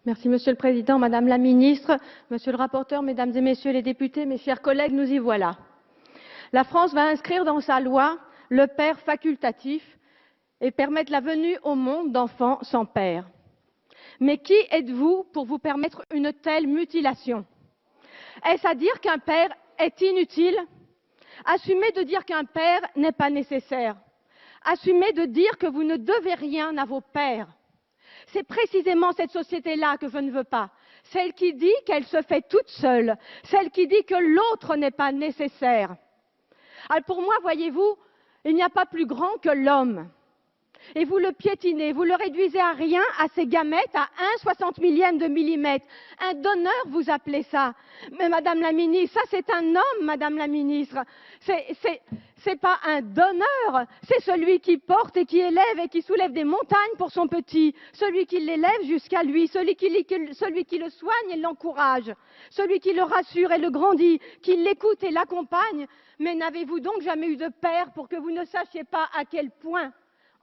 Merci Monsieur le Président, Madame la Ministre, Monsieur le rapporteur, Mesdames et Messieurs les députés, mes chers collègues, nous y voilà. La France va inscrire dans sa loi le père facultatif et permettre la venue au monde d'enfants sans père. Mais qui êtes-vous pour vous permettre une telle mutilation? Est-ce à dire qu'un père est inutile? Assumez de dire qu'un père n'est pas nécessaire. Assumez de dire que vous ne devez rien à vos pères. C'est précisément cette société-là que je ne veux pas. Celle qui dit qu'elle se fait toute seule. Celle qui dit que l'autre n'est pas nécessaire. Alors pour moi, voyez-vous, il n'y a pas plus grand que l'homme. Et vous le piétinez, vous le réduisez à rien, à ses gamètes, à 1/60 millième de millimètre. Un donneur, vous appelez ça. Mais Madame la Ministre, ça c'est un homme, Madame la Ministre. C'est pas un donneur, c'est celui qui porte et qui élève et qui soulève des montagnes pour son petit. Celui qui l'élève jusqu'à lui, celui qui le soigne et l'encourage. Celui qui le rassure et le grandit, qui l'écoute et l'accompagne. Mais n'avez-vous donc jamais eu de père pour que vous ne sachiez pas à quel point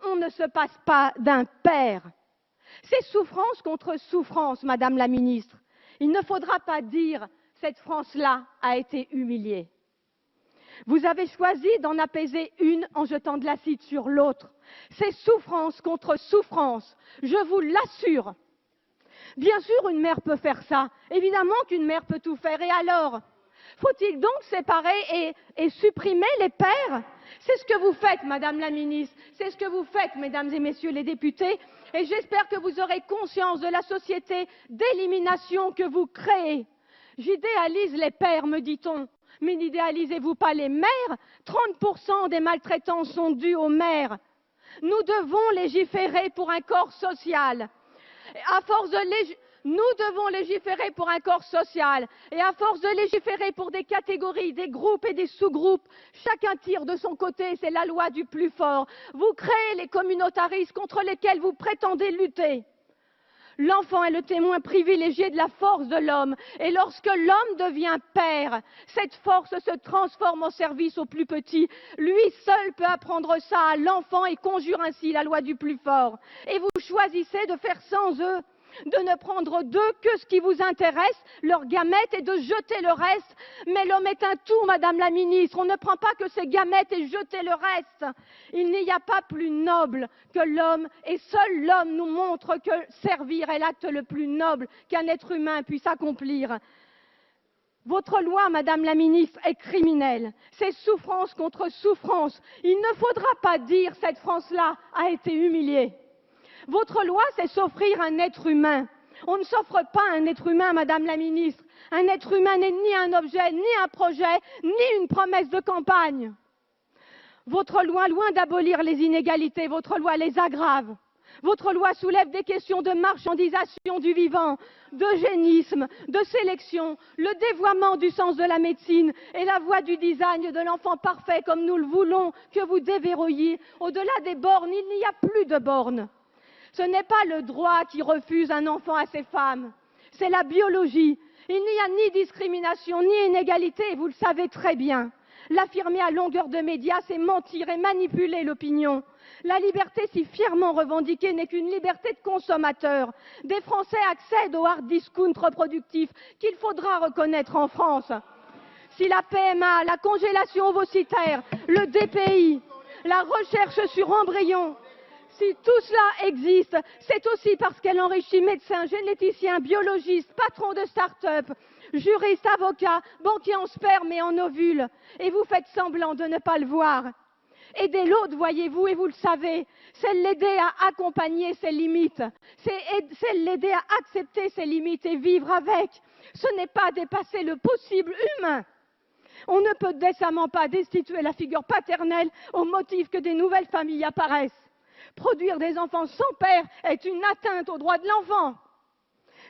on ne se passe pas d'un père? C'est souffrance contre souffrance, Madame la Ministre. Il ne faudra pas dire « cette France-là a été humiliée ». Vous avez choisi d'en apaiser une en jetant de l'acide sur l'autre. C'est souffrance contre souffrance, je vous l'assure. Bien sûr, une mère peut faire ça. Évidemment qu'une mère peut tout faire. Et alors? Faut-il donc séparer et supprimer les pères? C'est ce que vous faites, Madame la Ministre. C'est ce que vous faites, Mesdames et Messieurs les députés. Et j'espère que vous aurez conscience de la société d'élimination que vous créez. J'idéalise les pères, me dit-on. Mais n'idéalisez-vous pas les mères? 30% des maltraitances sont dues aux mères. Nous devons légiférer pour un corps social. À force de Nous devons légiférer pour un corps social. Et à force de légiférer pour des catégories, des groupes et des sous-groupes, chacun tire de son côté, c'est la loi du plus fort. Vous créez les communautarismes contre lesquels vous prétendez lutter. L'enfant est le témoin privilégié de la force de l'homme. Et lorsque l'homme devient père, cette force se transforme en service au plus petit. Lui seul peut apprendre ça à l'enfant et conjure ainsi la loi du plus fort. Et vous choisissez de faire sans eux, de ne prendre d'eux que ce qui vous intéresse, leurs gamètes, et de jeter le reste. Mais l'homme est un tout, Madame la Ministre. On ne prend pas que ses gamètes et jeter le reste. Il n'y a pas plus noble que l'homme, et seul l'homme nous montre que servir est l'acte le plus noble qu'un être humain puisse accomplir. Votre loi, Madame la Ministre, est criminelle. C'est souffrance contre souffrance. Il ne faudra pas dire « cette France-là a été humiliée ». Votre loi, c'est s'offrir un être humain. On ne s'offre pas un être humain, Madame la Ministre. Un être humain n'est ni un objet, ni un projet, ni une promesse de campagne. Votre loi, loin d'abolir les inégalités, votre loi les aggrave. Votre loi soulève des questions de marchandisation du vivant, d'eugénisme, de sélection, le dévoiement du sens de la médecine et la voie du design de l'enfant parfait comme nous le voulons que vous déverrouilliez. Au-delà des bornes, il n'y a plus de bornes. Ce n'est pas le droit qui refuse un enfant à ces femmes, c'est la biologie. Il n'y a ni discrimination, ni inégalité, et vous le savez très bien. L'affirmer à longueur de médias, c'est mentir et manipuler l'opinion. La liberté si fièrement revendiquée n'est qu'une liberté de consommateur. Des Français accèdent au hard discount reproductif qu'il faudra reconnaître en France. Si la PMA, la congélation ovocytaire, le DPI, la recherche sur embryons, si tout cela existe, c'est aussi parce qu'elle enrichit médecins, généticiens, biologistes, patrons de start-up, juristes, avocats, banquiers en sperme et en ovules. Et vous faites semblant de ne pas le voir. Aider l'autre, voyez-vous, et vous le savez, c'est l'aider à accompagner ses limites. C'est l'aider à accepter ses limites et vivre avec. Ce n'est pas dépasser le possible humain. On ne peut décemment pas destituer la figure paternelle au motif que des nouvelles familles apparaissent. Produire des enfants sans père est une atteinte aux droits de l'enfant.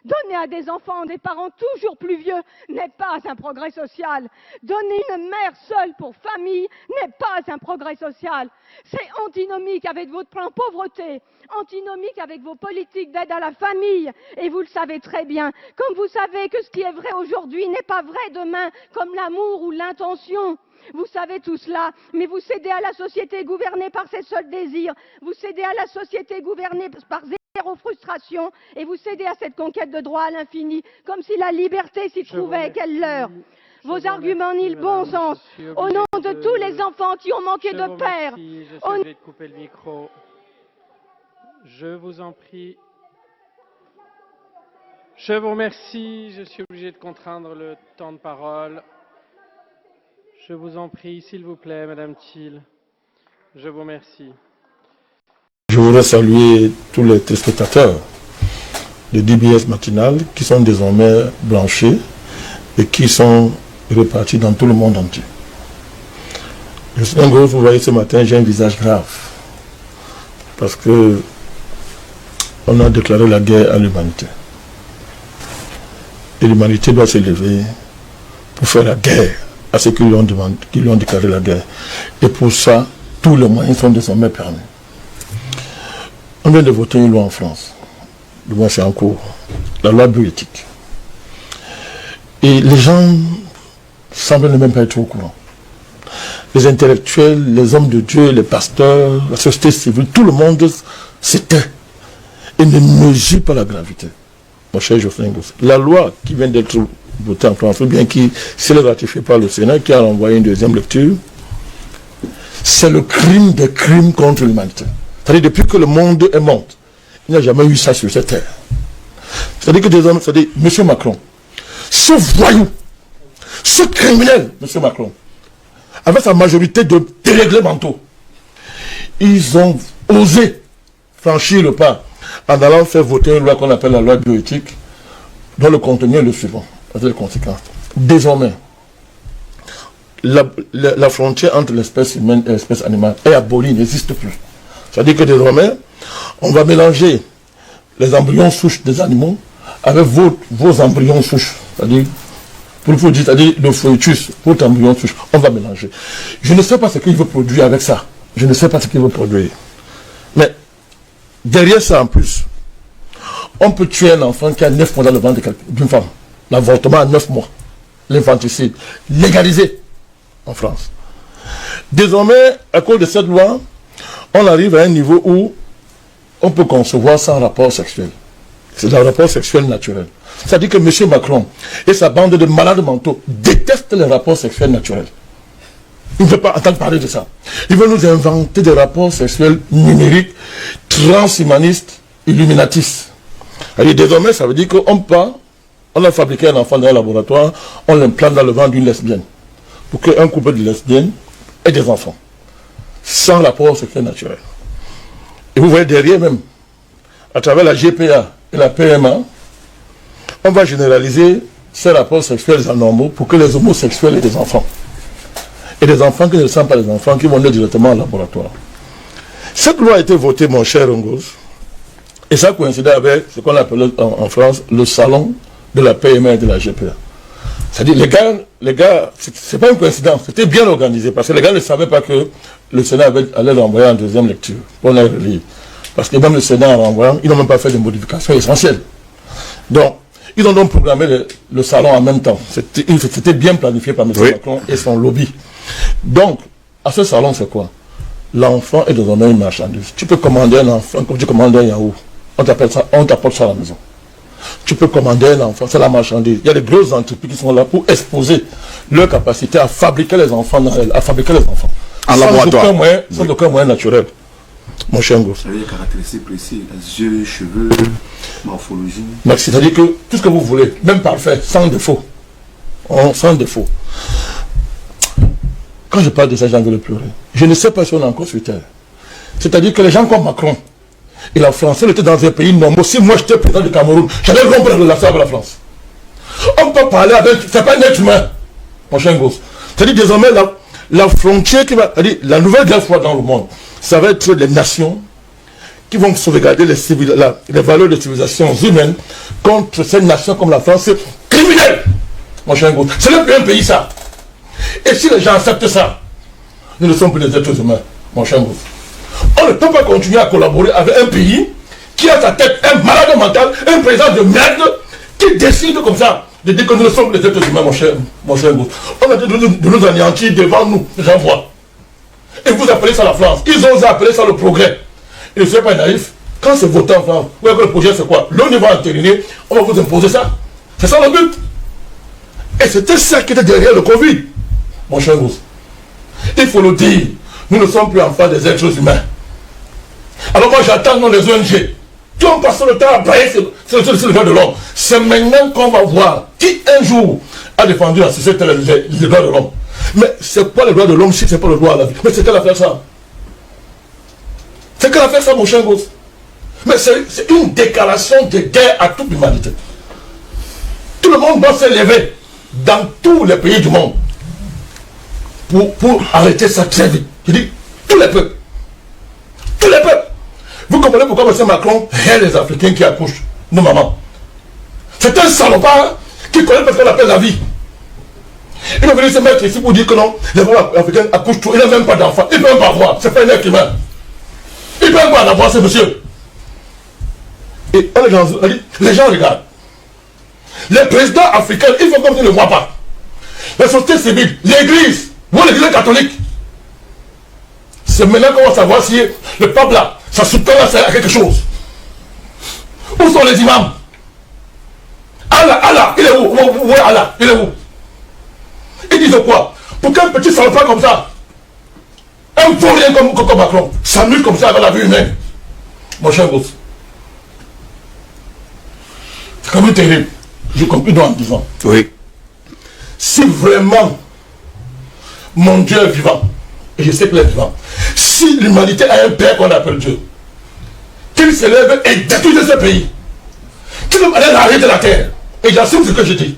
Donner à des enfants des parents toujours plus vieux n'est pas un progrès social. Donner une mère seule pour famille n'est pas un progrès social. C'est antinomique avec votre plan pauvreté, antinomique avec vos politiques d'aide à la famille. Et vous le savez très bien, comme vous savez que ce qui est vrai aujourd'hui n'est pas vrai demain, comme l'amour ou l'intention. Vous savez tout cela, mais vous cédez à la société gouvernée par ses seuls désirs. Vous cédez à la société gouvernée par aux frustrations et vous cédez à cette conquête de droit à l'infini, comme si la liberté s'y trouvait, quelle leurre. Vos arguments nient le bon sens, au nom de tous les enfants qui ont manqué de père. Je suis obligé de couper le micro. Je vous en prie. Je vous remercie, je suis obligé de contraindre le temps de parole. Je vous en prie, s'il vous plaît, Madame Thiel. Je vous remercie. Je voudrais saluer tous les téléspectateurs de DBS Matinal qui sont désormais branchés et qui sont répartis dans tout le monde entier. Je suis un gros, vous voyez ce matin, j'ai un visage grave parce que on a déclaré la guerre à l'humanité. Et l'humanité doit se lever pour faire la guerre à ceux qui lui ont déclaré la guerre. Et pour ça, tous les moyens sont désormais permis. On vient de voter une loi en France. Du moins, c'est en cours. La loi bioéthique. Et les gens semblent ne même pas être au courant. Les intellectuels, les hommes de Dieu, les pasteurs, la société civile, tout le monde s'éteint et ne mesure pas la gravité. Mon cher Geoffrey Ngoz, la loi qui vient d'être votée en France, ou bien qui s'est ratifiée par le Sénat, qui a envoyé une deuxième lecture, c'est le crime des crimes contre l'humanité. C'est-à-dire, depuis que le monde est monde, il n'y a jamais eu ça sur cette terre. C'est-à-dire que désormais, c'est-à-dire, M. Macron, ce voyou, ce criminel, M. Macron, avec sa majorité de dérèglements, ils ont osé franchir le pas en allant faire voter une loi qu'on appelle la loi bioéthique, dont le contenu est le suivant, avec les conséquences. Désormais, la frontière entre l'espèce humaine et l'espèce animale est abolie, n'existe plus. C'est-à-dire que désormais, on va mélanger les embryons souches des animaux avec vos embryons souches. C'est-à-dire, pour vous dire, c'est-à-dire le foetus, votre embryon souche, on va mélanger. Je ne sais pas ce qu'il veut produire avec ça. Je ne sais pas ce qu'il veut produire. Mais, derrière ça en plus, on peut tuer un enfant qui a 9 mois dans le ventre d'une femme. L'avortement à 9 mois. L'infanticide. Légalisé en France. Désormais, à cause de cette loi, on arrive à un niveau où on peut concevoir sans rapport sexuel. C'est un rapport sexuel naturel. C'est-à-dire que M. Macron et sa bande de malades mentaux détestent les rapports sexuels naturels. Il ne veut pas entendre parler de ça. Il veut nous inventer des rapports sexuels numériques, transhumanistes, illuminatistes. Et désormais, ça veut dire on a fabriqué un enfant dans un laboratoire, on l'implante dans le ventre d'une lesbienne. Pour qu'un couple de lesbiennes ait des enfants. Sans rapport sexuel naturel. Et vous voyez derrière même, à travers la GPA et la PMA, on va généraliser ces rapports sexuels anormaux pour que les homosexuels aient des enfants. Et des enfants qui ne sont pas des enfants, qui vont aller directement au laboratoire. Cette loi a été votée, mon cher Ngoz, et ça coïncidait avec ce qu'on appelle en France le salon de la PMA et de la GPA. C'est-à-dire, les gars, c'est pas une coïncidence, c'était bien organisé, parce que les gars ne savaient pas que le Sénat allait l'envoyer en deuxième lecture, pour la relire. Parce que même le Sénat, en renvoyant, ils n'ont même pas fait de modifications essentielles. Donc, ils ont donc programmé le salon en même temps. C'était bien planifié par M. Macron et son lobby. Donc, à ce salon, c'est quoi? L'enfant est désormais une marchandise. Tu peux commander un enfant comme tu commandes un yaourt. On t'apporte ça à la maison. Tu peux commander un enfant, c'est la marchandise. Il y a des grosses entreprises qui sont là pour exposer leur capacité à fabriquer les enfants, en laboratoire. Sans aucun moyen naturel. Mon cher Ngoz. Il y a des caractéristiques précises, les yeux, cheveux, morphologie. C'est-à-dire que tout ce que vous voulez, même parfait, sans défaut. Sans défaut. Quand je parle de ça, j'ai envie de pleurer. Je ne sais pas si on est encore sur terre. C'est-à-dire que les gens comme Macron et la France, elle était dans un pays normal. Si moi j'étais président du Cameroun, j'allais rompre la relation avec la France. On peut parler avec. C'est pas un être humain, mon cher Ngoz. C'est-à-dire désormais la frontière qui va. C'est-à-dire la nouvelle guerre froide dans le monde, ça va être les nations qui vont sauvegarder les valeurs de civilisation humaine contre ces nations comme la France. C'est criminel, mon cher Ngoz. C'est le plus un pays ça. Et si les gens acceptent ça, nous ne sommes plus des êtres humains, mon cher Ngoz. On ne peut pas continuer à collaborer avec un pays qui a à sa tête un malade mental, un président de merde, qui décide comme ça de dire que nous ne sommes plus des êtres humains, mon cher Ngoz. On a dit de nous anéantir devant nous, j'en vois. Et vous appelez ça la France. Ils ont appeler ça le progrès. Et ne soyez pas naïfs. Quand c'est voté en France, vous voyez que le projet c'est quoi? L'ONU va entériner, on va vous imposer ça. C'est ça le but. Et c'était ça qui était derrière le Covid. Mon cher Gousse, il faut le dire, nous ne sommes plus en face des êtres humains. Alors moi j'attends dans les ONG qui ont passé le temps à brailler sur le droit de l'homme. C'est maintenant qu'on va voir qui un jour a défendu la société les droits de l'homme. Mais c'est quoi le droit de l'homme si c'est pas le droit à la vie? Mais c'est quelle affaire ça? C'est quelle affaire ça, mon cher Gousse? Mais c'est une déclaration de guerre à toute l'humanité. Tout le monde doit se lever dans tous les pays du monde pour arrêter ça très vite. Je dis tous les peuples. Tous les peuples. Vous comprenez pourquoi M. Macron est les Africains qui accouchent, nos mamans. C'est un salopard qui connaît parce qu'on appelle la vie. Il va venir se mettre ici pour dire que non, les femmes africaines accouchent tout. Il n'a même pas d'enfants. Il ne peut même pas avoir. C'est pas un être humain. Il ne peut même pas en avoir, ce monsieur. Et les gens regardent. Les présidents africains, ils font comme s'ils ne le voient pas. La société civile, l'église, ou l'église catholique. C'est maintenant qu'on va savoir si le peuple là, ça soutient à quelque chose. Où sont les imams? Allah, il est où? Où est Allah? Il est où? Ils disent quoi? Pour qu'un petit salopard comme ça, un vaurien comme Macron, s'amuse comme ça avec la vie humaine. Mon cher gosse. C'est quand même terrible. Je conclue en disant. Oui. Si vraiment mon Dieu est vivant, et je sais qu'il est vivant, si l'humanité a un père qu'on appelle Dieu, qu'il se lève et détruise ce pays, qu'il va aller l'arrêter de la terre, et j'assume ce que je dis.